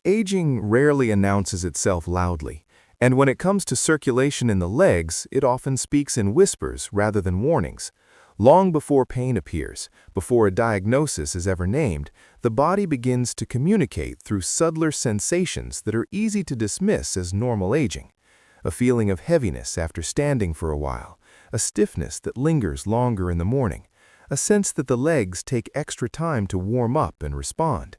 Aging rarely announces itself loudly, and when it comes to circulation in the legs, it often speaks in whispers rather than warnings. Long before pain appears, before a diagnosis is ever named, the body begins to communicate through subtler sensations that are easy to dismiss as normal aging. A feeling of heaviness after standing for a while, a stiffness that lingers longer in the morning, a sense that the legs take extra time to warm up and respond.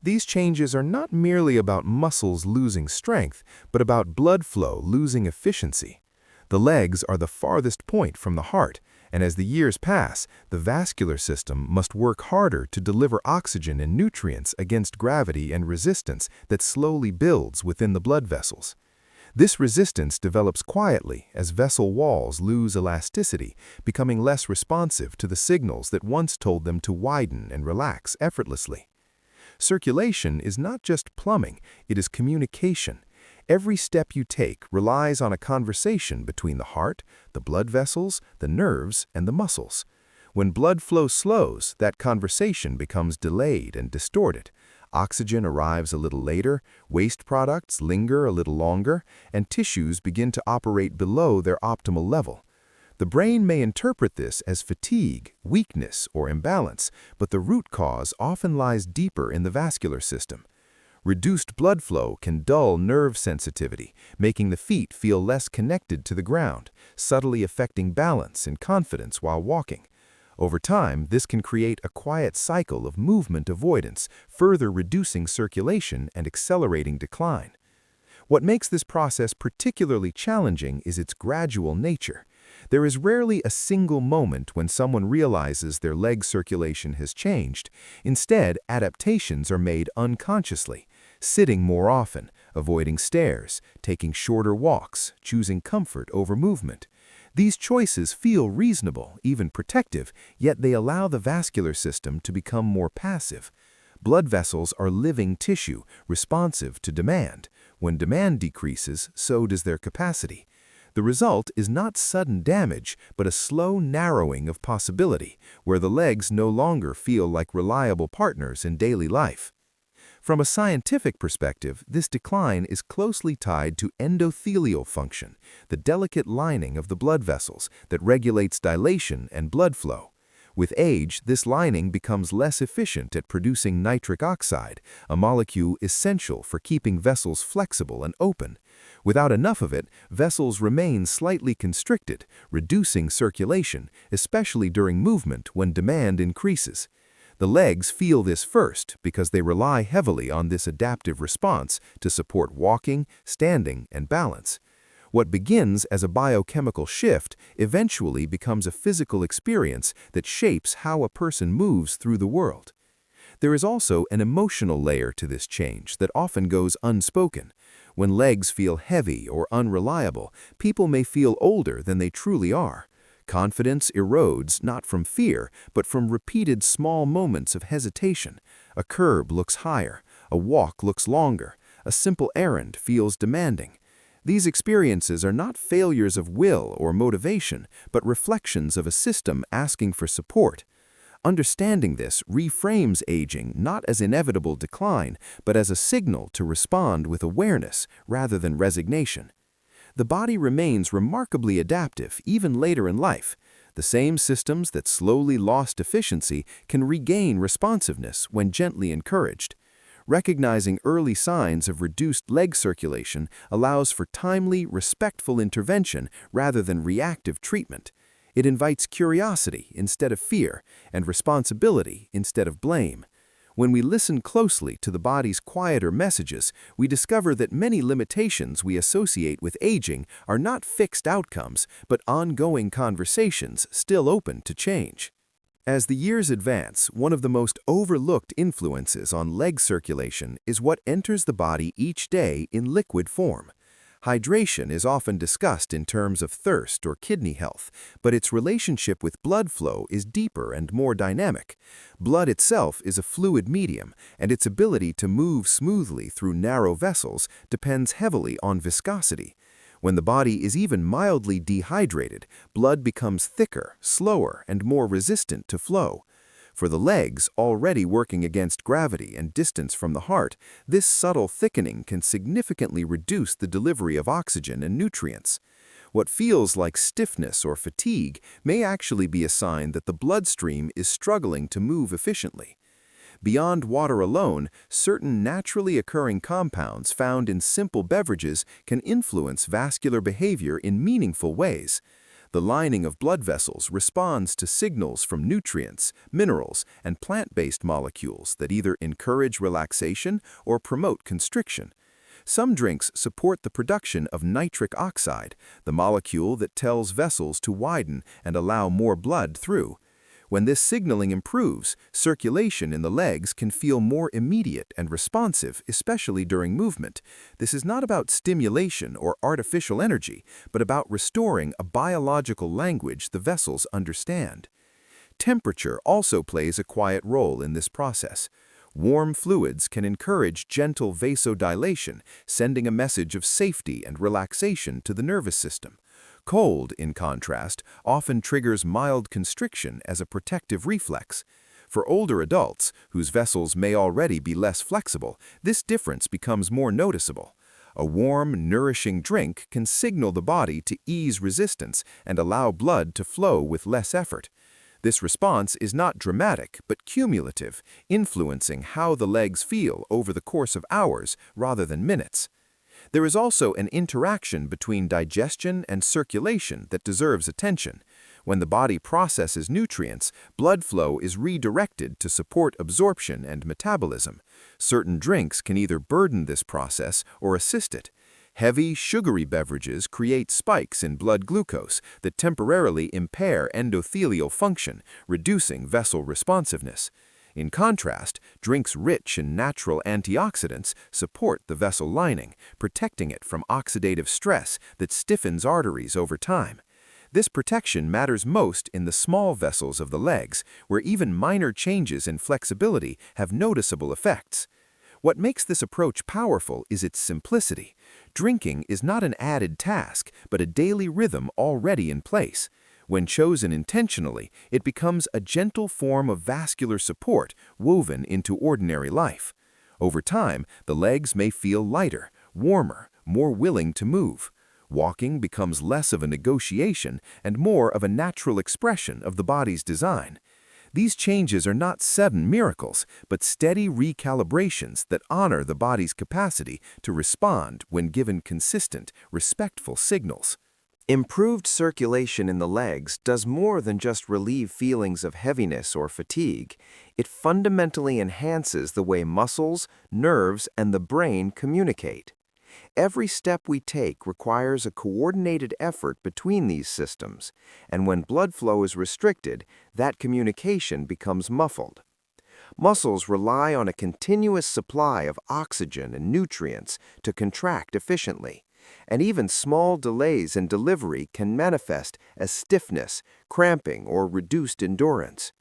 These changes are not merely about muscles losing strength, but about blood flow losing efficiency. The legs are the farthest point from the heart, and as the years pass, the vascular system must work harder to deliver oxygen and nutrients against gravity and resistance that slowly builds within the blood vessels. This resistance develops quietly as vessel walls lose elasticity, becoming less responsive to the signals that once told them to widen and relax effortlessly. Circulation is not just plumbing, it is communication. Every step you take relies on a conversation between the heart, the blood vessels, the nerves, and the muscles. When blood flow slows, that conversation becomes delayed and distorted. Oxygen arrives a little later, waste products linger a little longer, and tissues begin to operate below their optimal level. The brain may interpret this as fatigue, weakness, or imbalance, but the root cause often lies deeper in the vascular system. Reduced blood flow can dull nerve sensitivity, making the feet feel less connected to the ground, subtly affecting balance and confidence while walking. Over time, this can create a quiet cycle of movement avoidance, further reducing circulation and accelerating decline. What makes this process particularly challenging is its gradual nature. There is rarely a single moment when someone realizes their leg circulation has changed. Instead, adaptations are made unconsciously, sitting more often, avoiding stairs, taking shorter walks, choosing comfort over movement. These choices feel reasonable, even protective, yet they allow the vascular system to become more passive. Blood vessels are living tissue, responsive to demand. When demand decreases, so does their capacity. The result is not sudden damage, but a slow narrowing of possibility, where the legs no longer feel like reliable partners in daily life. From a scientific perspective, this decline is closely tied to endothelial function, the delicate lining of the blood vessels that regulates dilation and blood flow. With age, this lining becomes less efficient at producing nitric oxide, a molecule essential for keeping vessels flexible and open. Without enough of it, vessels remain slightly constricted, reducing circulation, especially during movement when demand increases. The legs feel this first because they rely heavily on this adaptive response to support walking, standing, and balance. What begins as a biochemical shift eventually becomes a physical experience that shapes how a person moves through the world. There is also an emotional layer to this change that often goes unspoken. When legs feel heavy or unreliable, people may feel older than they truly are. Confidence erodes not from fear, but from repeated small moments of hesitation. A curb looks higher, a walk looks longer, a simple errand feels demanding. These experiences are not failures of will or motivation, but reflections of a system asking for support. Understanding this reframes aging not as inevitable decline, but as a signal to respond with awareness rather than resignation. The body remains remarkably adaptive even later in life. The same systems that slowly lost efficiency can regain responsiveness when gently encouraged. Recognizing early signs of reduced leg circulation allows for timely, respectful intervention rather than reactive treatment. It invites curiosity instead of fear and responsibility instead of blame. When we listen closely to the body's quieter messages, we discover that many limitations we associate with aging are not fixed outcomes, but ongoing conversations still open to change. As the years advance, one of the most overlooked influences on leg circulation is what enters the body each day in liquid form. Hydration is often discussed in terms of thirst or kidney health, but its relationship with blood flow is deeper and more dynamic. Blood itself is a fluid medium, and its ability to move smoothly through narrow vessels depends heavily on viscosity. When the body is even mildly dehydrated, blood becomes thicker, slower, and more resistant to flow. For the legs, already working against gravity and distance from the heart, this subtle thickening can significantly reduce the delivery of oxygen and nutrients. What feels like stiffness or fatigue may actually be a sign that the bloodstream is struggling to move efficiently. Beyond water alone, certain naturally occurring compounds found in simple beverages can influence vascular behavior in meaningful ways. The lining of blood vessels responds to signals from nutrients, minerals, and plant-based molecules that either encourage relaxation or promote constriction. Some drinks support the production of nitric oxide, the molecule that tells vessels to widen and allow more blood through. When this signaling improves, circulation in the legs can feel more immediate and responsive, especially during movement. This is not about stimulation or artificial energy, but about restoring a biological language the vessels understand. Temperature also plays a quiet role in this process. Warm fluids can encourage gentle vasodilation, sending a message of safety and relaxation to the nervous system. Cold, in contrast, often triggers mild constriction as a protective reflex. For older adults, whose vessels may already be less flexible, this difference becomes more noticeable. A warm, nourishing drink can signal the body to ease resistance and allow blood to flow with less effort. This response is not dramatic, but cumulative, influencing how the legs feel over the course of hours rather than minutes. There is also an interaction between digestion and circulation that deserves attention. When the body processes nutrients, blood flow is redirected to support absorption and metabolism. Certain drinks can either burden this process or assist it. Heavy, sugary beverages create spikes in blood glucose that temporarily impair endothelial function, reducing vessel responsiveness. In contrast, drinks rich in natural antioxidants support the vessel lining, protecting it from oxidative stress that stiffens arteries over time. This protection matters most in the small vessels of the legs, where even minor changes in flexibility have noticeable effects. What makes this approach powerful is its simplicity. Drinking is not an added task, but a daily rhythm already in place. When chosen intentionally, it becomes a gentle form of vascular support woven into ordinary life. Over time, the legs may feel lighter, warmer, more willing to move. Walking becomes less of a negotiation and more of a natural expression of the body's design. These changes are not sudden miracles, but steady recalibrations that honor the body's capacity to respond when given consistent, respectful signals. Improved circulation in the legs does more than just relieve feelings of heaviness or fatigue. It fundamentally enhances the way muscles, nerves, and the brain communicate. Every step we take requires a coordinated effort between these systems, and when blood flow is restricted, that communication becomes muffled. Muscles rely on a continuous supply of oxygen and nutrients to contract efficiently, and even small delays in delivery can manifest as stiffness, cramping, or reduced endurance.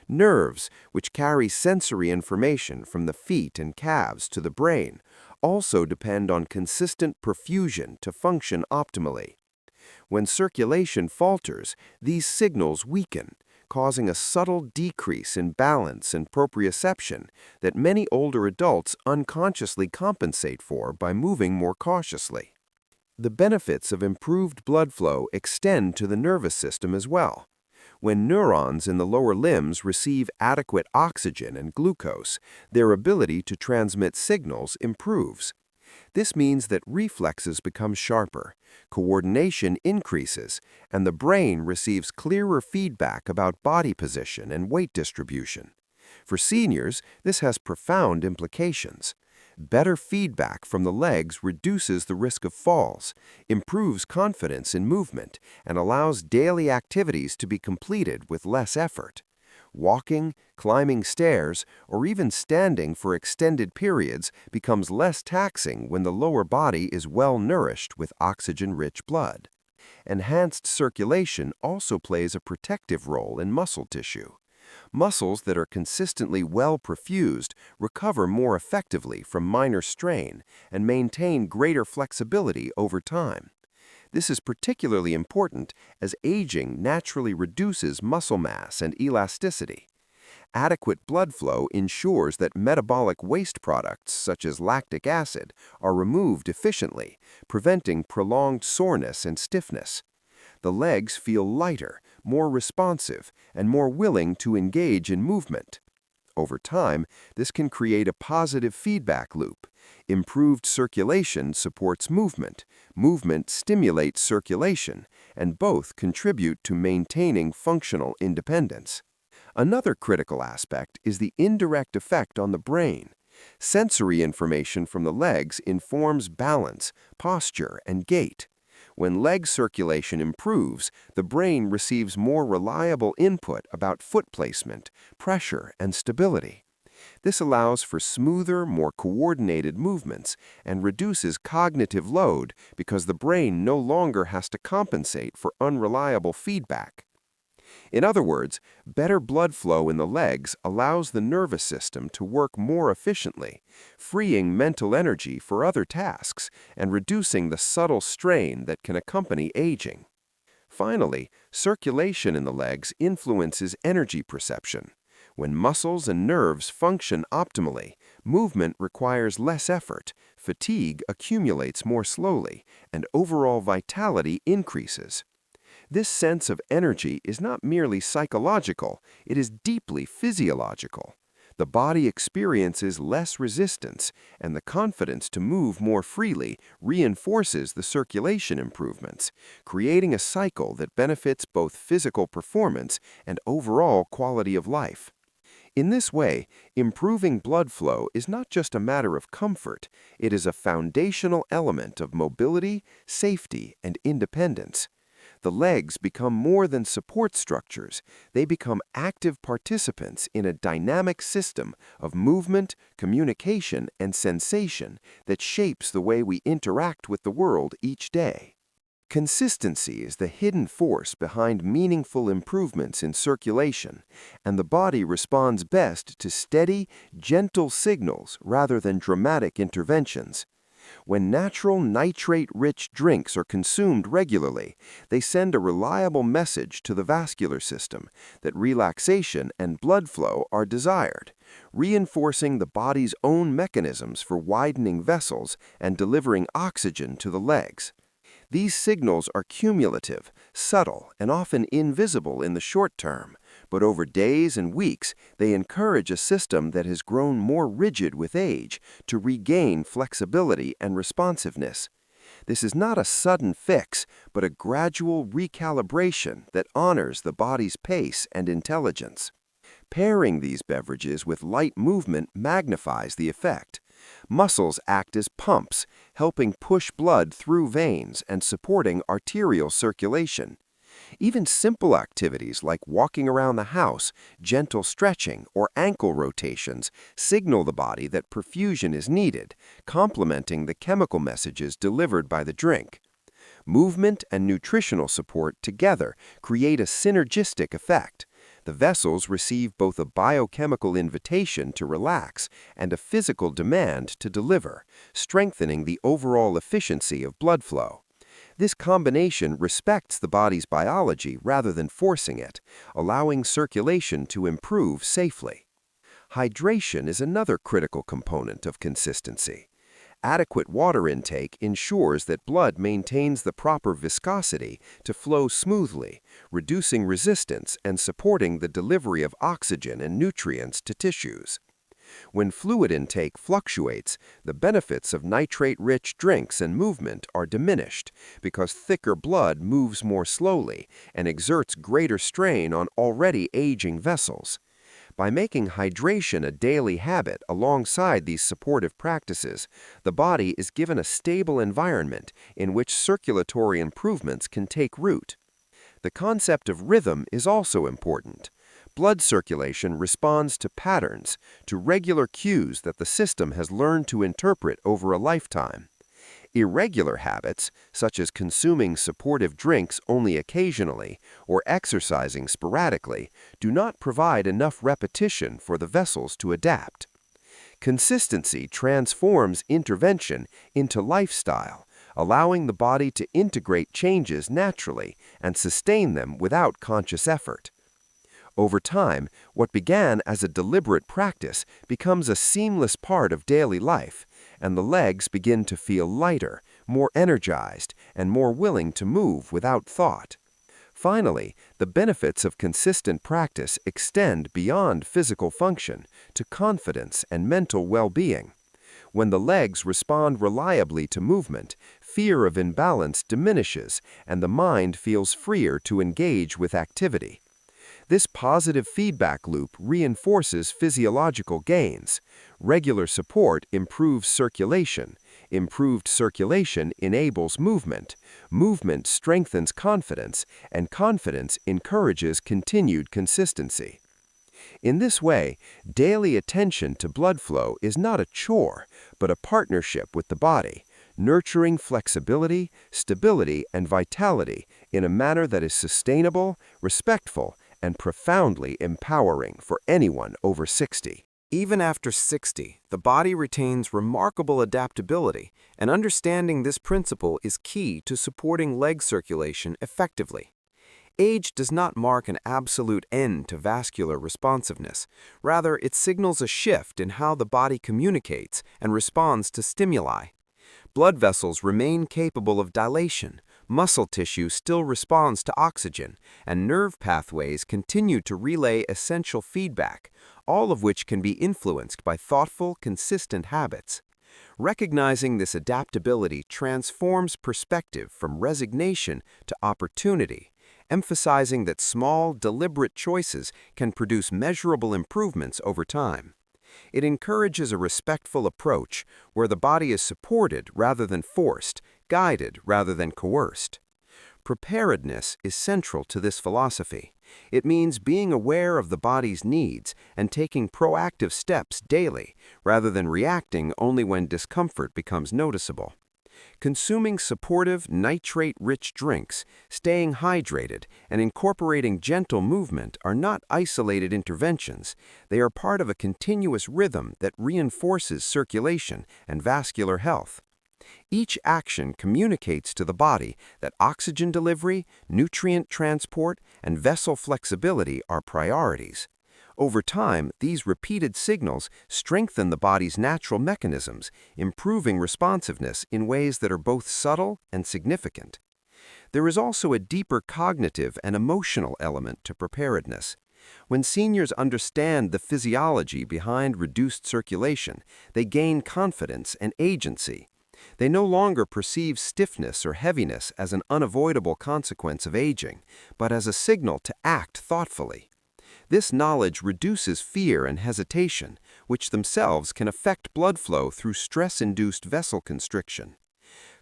Nerves, which carry sensory information from the feet and calves to the brain, also depend on consistent perfusion to function optimally. When circulation falters, these signals weaken, causing a subtle decrease in balance and proprioception that many older adults unconsciously compensate for by moving more cautiously. The benefits of improved blood flow extend to the nervous system as well. When neurons in the lower limbs receive adequate oxygen and glucose, their ability to transmit signals improves. This means that reflexes become sharper, coordination increases, and the brain receives clearer feedback about body position and weight distribution. For seniors, this has profound implications. Better feedback from the legs reduces the risk of falls, improves confidence in movement, and allows daily activities to be completed with less effort. Walking, climbing stairs, or even standing for extended periods becomes less taxing when the lower body is well nourished with oxygen-rich blood. Enhanced circulation also plays a protective role in muscle tissue. Muscles that are consistently well perfused recover more effectively from minor strain and maintain greater flexibility over time. This is particularly important as aging naturally reduces muscle mass and elasticity. Adequate blood flow ensures that metabolic waste products, such as lactic acid, are removed efficiently, preventing prolonged soreness and stiffness. The legs feel lighter, more responsive, and more willing to engage in movement. Over time, this can create a positive feedback loop. Improved circulation supports movement, movement stimulates circulation, and both contribute to maintaining functional independence. Another critical aspect is the indirect effect on the brain. Sensory information from the legs informs balance, posture, and gait. When leg circulation improves, the brain receives more reliable input about foot placement, pressure, and stability. This allows for smoother, more coordinated movements and reduces cognitive load because the brain no longer has to compensate for unreliable feedback. In other words, better blood flow in the legs allows the nervous system to work more efficiently, freeing mental energy for other tasks and reducing the subtle strain that can accompany aging. Finally, circulation in the legs influences energy perception. When muscles and nerves function optimally, movement requires less effort, fatigue accumulates more slowly, and overall vitality increases. This sense of energy is not merely psychological, it is deeply physiological. The body experiences less resistance, and the confidence to move more freely reinforces the circulation improvements, creating a cycle that benefits both physical performance and overall quality of life. In this way, improving blood flow is not just a matter of comfort, it is a foundational element of mobility, safety, and independence. The legs become more than support structures. They become active participants in a dynamic system of movement, communication, and sensation that shapes the way we interact with the world each day. Consistency is the hidden force behind meaningful improvements in circulation, and the body responds best to steady, gentle signals rather than dramatic interventions. When natural nitrate-rich drinks are consumed regularly, they send a reliable message to the vascular system that relaxation and blood flow are desired, reinforcing the body's own mechanisms for widening vessels and delivering oxygen to the legs. These signals are cumulative, subtle, and often invisible in the short term, but over days and weeks, they encourage a system that has grown more rigid with age to regain flexibility and responsiveness. This is not a sudden fix, but a gradual recalibration that honors the body's pace and intelligence. Pairing these beverages with light movement magnifies the effect. Muscles act as pumps, helping push blood through veins and supporting arterial circulation. Even simple activities like walking around the house, gentle stretching, or ankle rotations signal the body that perfusion is needed, complementing the chemical messages delivered by the drink. Movement and nutritional support together create a synergistic effect. The vessels receive both a biochemical invitation to relax and a physical demand to deliver, strengthening the overall efficiency of blood flow. This combination respects the body's biology rather than forcing it, allowing circulation to improve safely. Hydration is another critical component of consistency. Adequate water intake ensures that blood maintains the proper viscosity to flow smoothly, reducing resistance and supporting the delivery of oxygen and nutrients to tissues. When fluid intake fluctuates, the benefits of nitrate-rich drinks and movement are diminished because thicker blood moves more slowly and exerts greater strain on already aging vessels. By making hydration a daily habit alongside these supportive practices, the body is given a stable environment in which circulatory improvements can take root. The concept of rhythm is also important. Blood circulation responds to patterns, to regular cues that the system has learned to interpret over a lifetime. Irregular habits, such as consuming supportive drinks only occasionally or exercising sporadically, do not provide enough repetition for the vessels to adapt. Consistency transforms intervention into lifestyle, allowing the body to integrate changes naturally and sustain them without conscious effort. Over time, what began as a deliberate practice becomes a seamless part of daily life, and the legs begin to feel lighter, more energized, and more willing to move without thought. Finally, the benefits of consistent practice extend beyond physical function to confidence and mental well-being. When the legs respond reliably to movement, fear of imbalance diminishes and the mind feels freer to engage with activity. This positive feedback loop reinforces physiological gains. Regular support improves circulation. Improved circulation enables movement. Movement strengthens confidence, and confidence encourages continued consistency. In this way, daily attention to blood flow is not a chore, but a partnership with the body, nurturing flexibility, stability, and vitality in a manner that is sustainable, respectful, and profoundly empowering for anyone over 60. Even after 60, the body retains remarkable adaptability, and understanding this principle is key to supporting leg circulation effectively. Age does not mark an absolute end to vascular responsiveness. Rather, it signals a shift in how the body communicates and responds to stimuli. Blood vessels remain capable of dilation, muscle tissue still responds to oxygen, and nerve pathways continue to relay essential feedback, all of which can be influenced by thoughtful, consistent habits. Recognizing this adaptability transforms perspective from resignation to opportunity, emphasizing that small, deliberate choices can produce measurable improvements over time. It encourages a respectful approach where the body is supported rather than forced, guided rather than coerced. Preparedness is central to this philosophy. It means being aware of the body's needs and taking proactive steps daily rather than reacting only when discomfort becomes noticeable. Consuming supportive, nitrate-rich drinks, staying hydrated, and incorporating gentle movement are not isolated interventions. They are part of a continuous rhythm that reinforces circulation and vascular health. Each action communicates to the body that oxygen delivery, nutrient transport, and vessel flexibility are priorities. Over time, these repeated signals strengthen the body's natural mechanisms, improving responsiveness in ways that are both subtle and significant. There is also a deeper cognitive and emotional element to preparedness. When seniors understand the physiology behind reduced circulation, they gain confidence and agency. They no longer perceive stiffness or heaviness as an unavoidable consequence of aging, but as a signal to act thoughtfully. This knowledge reduces fear and hesitation, which themselves can affect blood flow through stress-induced vessel constriction.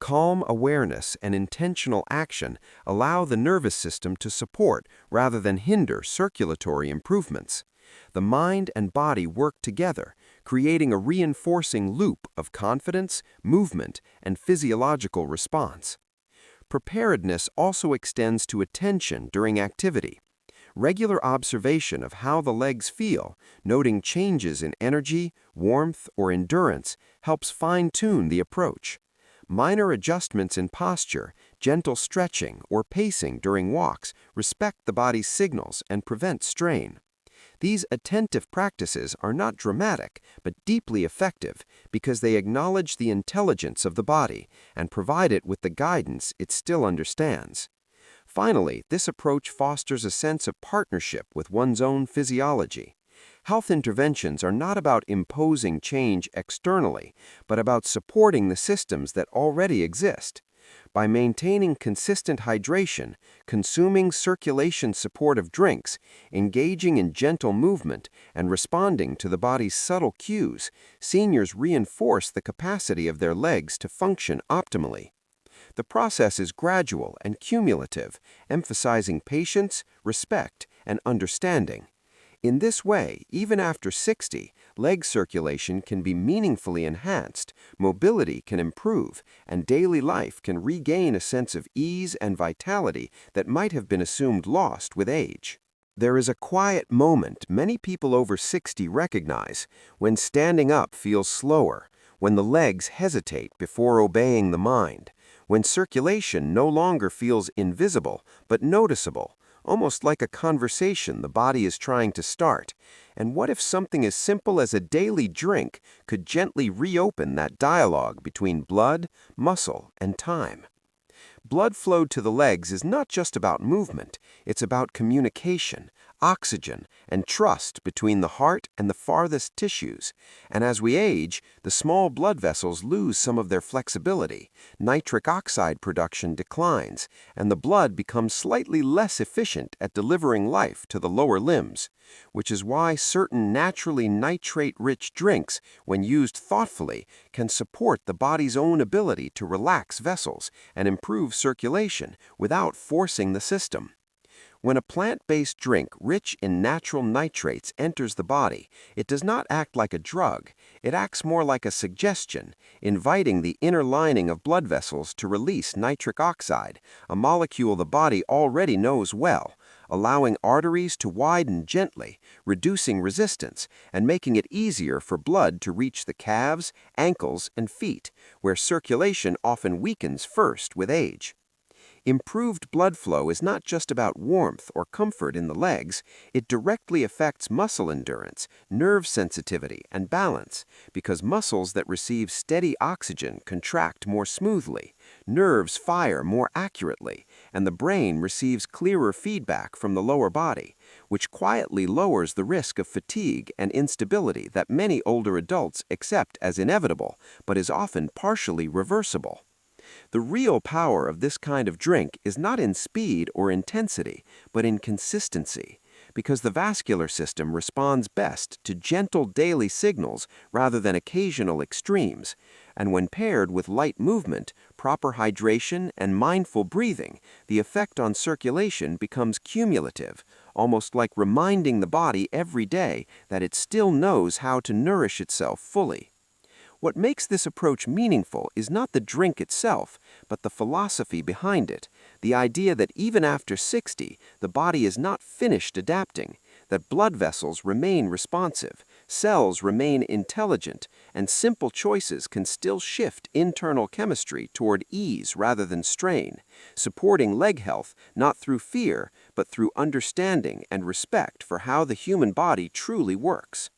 Calm awareness and intentional action allow the nervous system to support rather than hinder circulatory improvements. The mind and body work together, creating a reinforcing loop of confidence, movement, and physiological response. Preparedness also extends to attention during activity. Regular observation of how the legs feel, noting changes in energy, warmth, or endurance, helps fine-tune the approach. Minor adjustments in posture, gentle stretching, or pacing during walks respect the body's signals and prevent strain. These attentive practices are not dramatic, but deeply effective because they acknowledge the intelligence of the body and provide it with the guidance it still understands. Finally, this approach fosters a sense of partnership with one's own physiology. Health interventions are not about imposing change externally, but about supporting the systems that already exist. By maintaining consistent hydration, consuming circulation-supportive drinks, engaging in gentle movement, and responding to the body's subtle cues, seniors reinforce the capacity of their legs to function optimally. The process is gradual and cumulative, emphasizing patience, respect, and understanding. In this way, even after 60, leg circulation can be meaningfully enhanced, mobility can improve, and daily life can regain a sense of ease and vitality that might have been assumed lost with age. There is a quiet moment many people over 60 recognize when standing up feels slower, when the legs hesitate before obeying the mind, when circulation no longer feels invisible but noticeable, almost like a conversation the body is trying to start. And what if something as simple as a daily drink could gently reopen that dialogue between blood, muscle, and time? Blood flow to the legs is not just about movement, it's about communication, oxygen, and trust between the heart and the farthest tissues. And as we age, the small blood vessels lose some of their flexibility, nitric oxide production declines, and the blood becomes slightly less efficient at delivering life to the lower limbs, which is why certain naturally nitrate-rich drinks, when used thoughtfully, can support the body's own ability to relax vessels and improve circulation without forcing the system. When a plant-based drink rich in natural nitrates enters the body, it does not act like a drug. It acts more like a suggestion, inviting the inner lining of blood vessels to release nitric oxide, a molecule the body already knows well, allowing arteries to widen gently, reducing resistance, and making it easier for blood to reach the calves, ankles, and feet, where circulation often weakens first with age. Improved blood flow is not just about warmth or comfort in the legs, it directly affects muscle endurance, nerve sensitivity, and balance, because muscles that receive steady oxygen contract more smoothly, nerves fire more accurately, and the brain receives clearer feedback from the lower body, which quietly lowers the risk of fatigue and instability that many older adults accept as inevitable, but is often partially reversible. The real power of this kind of drink is not in speed or intensity, but in consistency, because the vascular system responds best to gentle daily signals rather than occasional extremes, and when paired with light movement, proper hydration, and mindful breathing, the effect on circulation becomes cumulative, almost like reminding the body every day that it still knows how to nourish itself fully. What makes this approach meaningful is not the drink itself, but the philosophy behind it, the idea that even after 60, the body is not finished adapting, that blood vessels remain responsive, cells remain intelligent, and simple choices can still shift internal chemistry toward ease rather than strain, supporting leg health not through fear, but through understanding and respect for how the human body truly works.